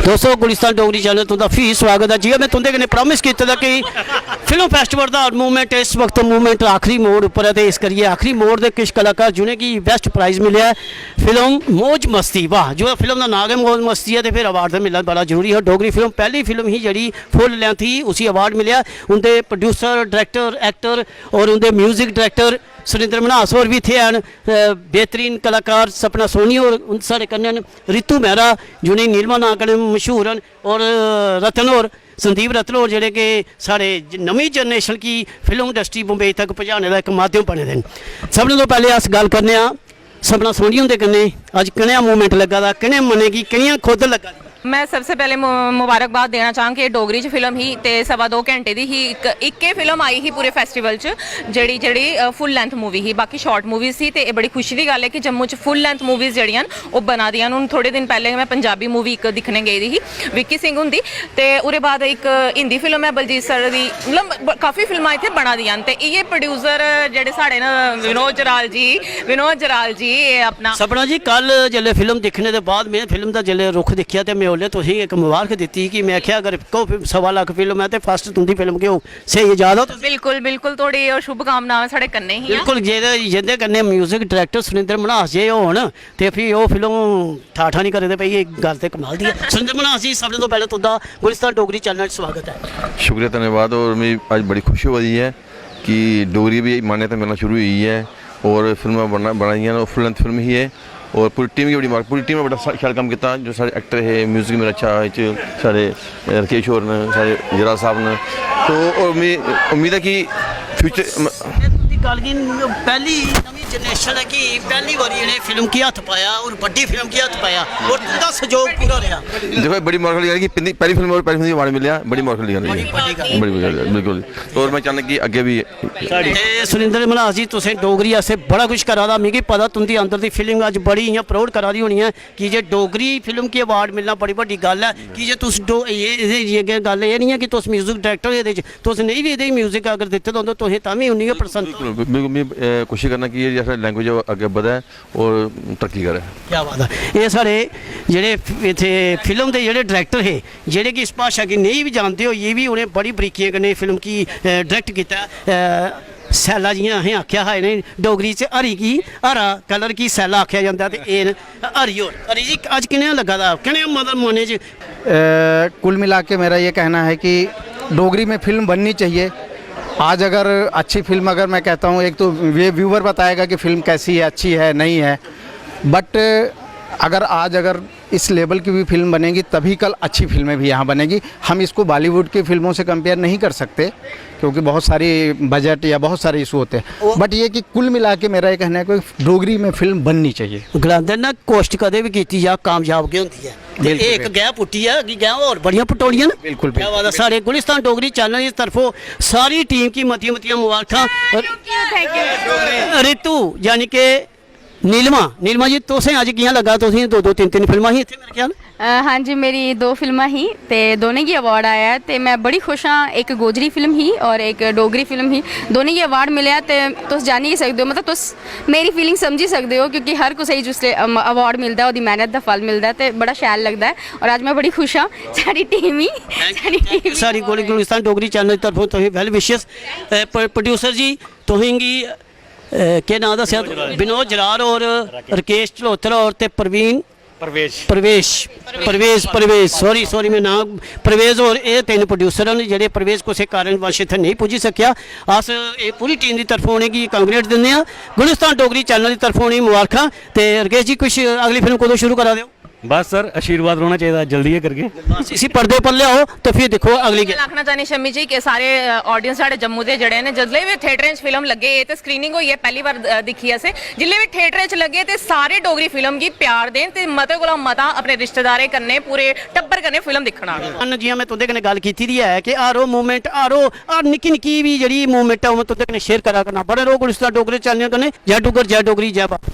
दोस्तों गुलिस्तान डोगरी चैनल तुंदा फ्ही स्वागत है। जि'यां मैं तुंदे कन्नै प्रॉमिस कीता था कि फिल्म फेस्टिवल दा मूवमेंट इस वक्त मूवमेंट आखिरी मोड़ उप्पर है, तो इस करिए आखिरी मोड़ दे किश कलाकार जिनेंगी बेस्ट प्राइज़ मिले है फिल्म मौज मस्ती। वाह, जो फिल्म का नाम है मौज मस्ती है, तो फिर अवार्ड तो मिलना बड़ा जरूरी है। डोगरी फिल्म पहली फिल्म ही जी फुल लेंथ ही उसी अवार्ड मिले। उनके प्रोड्यूसर डायरैक्टर एक्टर और उनके म्यूजिक डायरैक्टर सुरिंदर मन्हास होर भी थे हैं, बेहतरीन कलाकार सपना सोनी और साढ़े कन्नै रितु मेहरा जिन्हें नीलमा नाम कन्नै मशहूर हैं, और रतन और संदीप रतन और जेह्ड़े कि साढ़े नवीं जनरेशन की फिल्म इंडस्ट्री मुंबई तक पहुँचाने का एक माध्यम बने दे। सबने तो पहले अस गल करने सपना सोनी हुंदे कन्नै अज कनेहा मूवमेंट लगा दा, कनेहा मनेगी, कनेहा खुद लगा। मैं सबसे पहले मुबारकबाद देना चाहां कि डोगरी च फिल्म ही ते 2.25 घंटे दी ही इक्के फिल्म आई ही पूरे फेस्टिवल च जेह्ड़ी फुल लेंथ मूवी ही। बाकी शॉर्ट मूवीज ही, ते बड़ी खुशी की गल है कि जम्मू च फुल लेंथ मूवीज जड़ियां वो बना दियां। हूँ थोड़े दिन पहले मैं पंजाबी मूवी एक दिखने गई दी ही विक्की सिंह हुंदी, ते उहदे बाद एक हिंदी फिल्म है बलजीत सर दी। मतलब काफ़ी फिल्मां इत्थे बना दियां, ते इये प्रोड्यूसर जेह्ड़े साढ़े ना विनोद जराल जी अपना सपना जी कल जिसले फिल्म दिखने के बाद मैं फिल्म का जिसले रुख देखा तो मैं ओल्ले तुसीं एक मुबारक दी कि मैं आख्या अगर को 1.25 लाख फिल्म है तो फस्ट तुंदी फिल्म क्यों सही याद हो। बिल्कुल बिल्कुल थोड़ी शुभकामनाएं साढ़े कन्नै ही बिल्कुल जिंदे कन्नै म्यूजिक डायरैक्टर सुरिंदर मन्हास जे होन ते फ्ही ओह फिल्म ठाठा नहीं करे भाई, ये गल तो कमाल दी है। सुरिंदर मन्हास जी सब तो पहले तुंदा गुलिस्तान डोगरी चैनल स्वागत है। शुक्रिया, धन्यवाद। और मेरी आज बड़ी खुशी हो रही है कि डोगरी भी मान्यता मिलना शुरू हुई है और फिल्में बनाई हैं, फुल लेंथ फिल्म ही है। और पूरी टीम की बड़ी मार्क, पूरी टीम ने बड़ा ख्याल काम किया। जो सारे एक्टर है म्यूजिक में अच्छा सारे राकेश होर ने, सारे जरा साहब ने, तो और उम्मीद है कि फ्यूचर गल की पहली नवी जनरेशन है कि पहली बार इन्हें फिल्म की हथ पाया और बड़ी फिल्म की हथ पाया और तुंदा सहयोग पूरा रहा। देखो बड़ी मौका लिया कि पहली फिल्म और पहली फिल्म अवार्ड मिले, बड़ी मौका लिया बड़ी बिल्कुल। और मैं चाहना कि अगे भी सुरिंदर मन्हास जी तुसें डोगरी आस्ते बड़ा कुछ करा दा, मिगी पता तुंदी अंदर दी फिल्म अज बड़ी इयां प्राउड करा दी होनी है कि जे डोगरी फिल्म की अवार्ड मिलना बड़ी बड़ी गल है। कि जे तुस गल ये नहीं है कि तुस म्यूजिक डायरैक्टर ये तुस नहीं भी ये म्यूजिक अगर दिते तो तुसें तां भी 19% मैं कोशिश करना कि ये लैंग्वेज आगे बढ़े और तरक्की करे। क्या बात है। ये सारे जेह्ड़े इत्थे फिल्म के जेह्ड़े डायरैक्टर है जेह्ड़े कि इस भाशा की नहीं भी जानते हो, ये भी उन्हें बड़ी बरीकियां कन्नै फिल्म की डायरैक्ट किया। सैला जियां असें आख्या हा इन्हें डोगरी च हरी की हरा कलर की सैला आख्या जाता है, तो हरी होर हरी जी अज किनेहा लगा दा, किनेहा मतलब मने च कुल मिला के मेरा ये कहना है कि डोगरी में फिल्म बननी चाहिए। आज अगर अच्छी फिल्म अगर मैं कहता हूँ, एक तो ये व्यूवर बताएगा कि फ़िल्म कैसी है, अच्छी है नहीं है, बट अगर इस लेवल की भी फिल्म बनेगी तभी कल अच्छी फिल्में भी यहाँ बनेगी। हम इसको बॉलीवुड की फिल्मों से कंपेयर नहीं कर सकते क्योंकि बहुत सारी बजट या बहुत सारे इशू होते हैं, बट ये कि कुल मिला के मेरा ये कहना है कि डोगरी में फिल्म बननी चाहिए। गलांदे ना कोशिश कदे भी की जा कामयाब के होती है, एक गैप पुट्टी है कि गैप और बड़ियां पुटोलियां। बिल्कुल बिल्कुल। सारे गुलिस्तान डोगरी चैनल की तरफों सारी टीम की मतियां मुबारकां। रितु यानी कि नीलमा जी तुसें अज कियां लगा, तुसें दो 3 फिल्मां ही इत्थे मेरे ख्याल। हाँ जी, मेरी 2 फिल्मां ही ते दोनों की अवार्ड आया है, तो मैं बड़ी खुश हाँ। एक गोजरी फिल्म ही और एक डोगरी फिल्म ही, दोनों की अवार्ड मिले तो तुस जानी ही सकते हो, मतलब तुस मेरी फीलिंग समझी सकते हो क्योंकि हर कुछ जिसले अवार्ड मिलता है वो मेहनत का फल मिलता है, तो बड़ा शैल लगता है। और अज मैं बड़ी खुश हाँ सारी टीम ही सारी गुलिस्तान डोगरी चैनल की तरफों तुसें वेल विशेस। प्रोड्यूसर जी तुसेंगी क्या नाम दस्या, विनोद जरार और राकेश चलोत्रा और परवेज सॉरी मैं नाम परवेज और ये 3 प्रोड्यूसर हैं जेह्ड़े परवेज कुछ कारणवश इत्थे नहीं पुज्जी सकिया। अस ये पूरी टीम की तरफों उनेंगी कांग्रेट दिंदे आं, गुलिस्तान डोगरी चैनल की तरफों उनेंगी मुबारकां। ते राकेश जी कुछ अगली फिल्म कदों शुरू करा दिओ? बस सर आशीर्वाद होना चाहिए जल्दी है करके बस इसी पर्दे पर लियाओ तो फिर देखो अगली आखना चाहनी शमी जी कि सारे ऑडियंस साढ़े जम्मू के जड़े ने जिसले भी थिएटर च फिल्म लगे तो स्क्रीनिंग हुई है पहली बार दिखी असें, जिसले भी थिएटर च लगे तो सारे डोगरी फिल्म की प्यार देन ते मते कोला मता अपने रिश्तेदारें कन्नै पूरे टब्बर कन्नै फिल्म दिक्खना। जियां मैं तुंदे कन्नै गल कीती दी है कि हर मूवमेंट हर निक्की निक्की भी जेह्ड़ी मूवमेंट है ओह् मैं तुंदे कन्नै शेयर करा करना। बड़े रहो गुलिस्तान डोगरी चैनल कन्नै। जय डुग्गर जय डोगरी जय भारत।